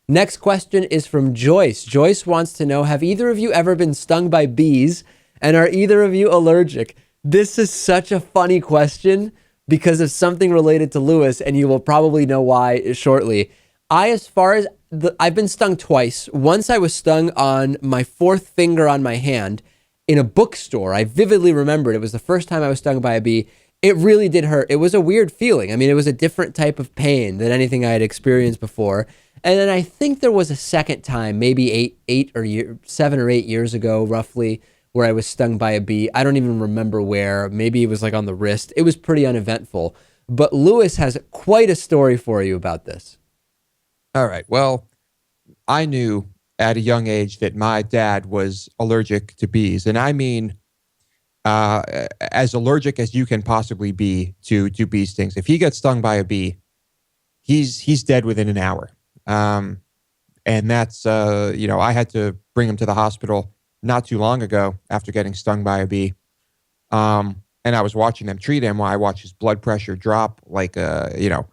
Next question is from Joyce. Joyce wants to know, have either of you ever been stung by bees? And are either of you allergic? This is such a funny question because of something related to Lewis, and you will probably know why shortly. I've been stung twice. Once I was stung on my fourth finger on my hand in a bookstore. I vividly remember it was the first time I was stung by a bee. It really did hurt. It was a weird feeling. I mean, it was a different type of pain than anything I had experienced before. And then I think there was a second time, maybe 7 or 8 years ago, roughly, where I was stung by a bee. I don't even remember where. Maybe it was like on the wrist. It was pretty uneventful. But Lewis has quite a story for you about this. All right. Well, I knew at a young age that my dad was allergic to bees. And I mean, as allergic as you can possibly be to bee stings. If he gets stung by a bee, he's dead within an hour. And that's, I had to bring him to the hospital not too long ago after getting stung by a bee. And I was watching them treat him while I watched his blood pressure drop like a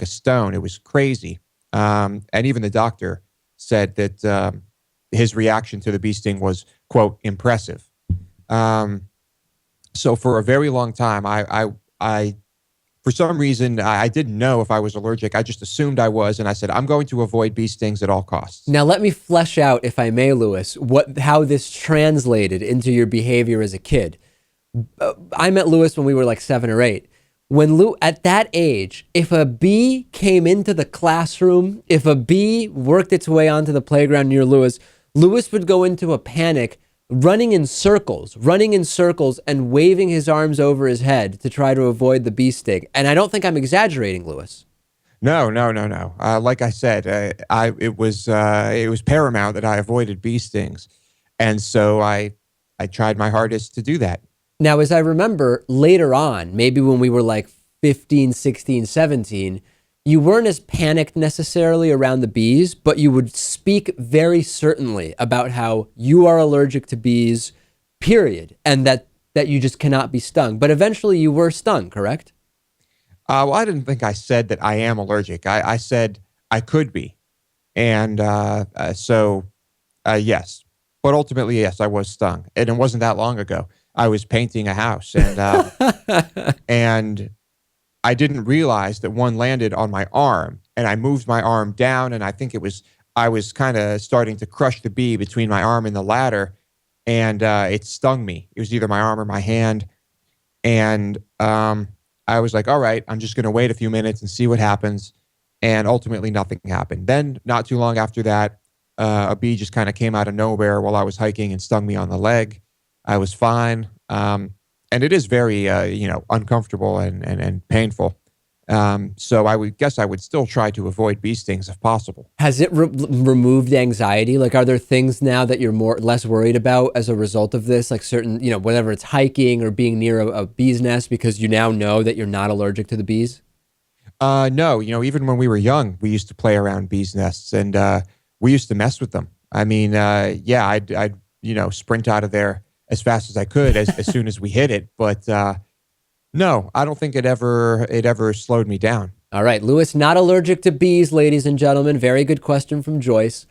stone. It was crazy. And even the doctor said that his reaction to the bee sting was, quote, impressive. So for a very long time, I for some reason, I didn't know if I was allergic. I just assumed I was, and I said, I'm going to avoid bee stings at all costs. Now, let me flesh out, if I may, Lewis, how this translated into your behavior as a kid. I met Lewis when we were like 7 or 8. At that age, if a bee came into the classroom, if a bee worked its way onto the playground near Lewis, Lewis would go into a panic, running in circles and waving his arms over his head to try to avoid the bee sting. And I don't think I'm exaggerating, Lewis. No. Like I said, it was paramount that I avoided bee stings. And so I tried my hardest to do that. Now, as I remember later on, maybe when we were like 15, 16, 17, you weren't as panicked necessarily around the bees, but you would speak very certainly about how you are allergic to bees, period, and that you just cannot be stung. But eventually you were stung, correct? Well, I didn't think I said that I am allergic. I said I could be. And yes. But ultimately, yes, I was stung. And it wasn't that long ago. I was painting a house, and I didn't realize that one landed on my arm, and I moved my arm down, and I was kind of starting to crush the bee between my arm and the ladder, and it stung me. It was either my arm or my hand, and I was like, all right, I'm just going to wait a few minutes and see what happens, and ultimately nothing happened. Then, not too long after that, a bee just kind of came out of nowhere while I was hiking and stung me on the leg. I was fine. And it is very, uncomfortable and painful. So I would guess I would still try to avoid bee stings if possible. Has it removed anxiety? Like, are there things now that you're less worried about as a result of this? Like certain, whether it's hiking or being near a bee's nest because you now know that you're not allergic to the bees? No, even when we were young, we used to play around bees nests and we used to mess with them. I mean, I'd sprint out of there as fast as I could as soon as we hit it. But no, I don't think it ever slowed me down. All right, Lewis, not allergic to bees, ladies and gentlemen. Very good question from Joyce.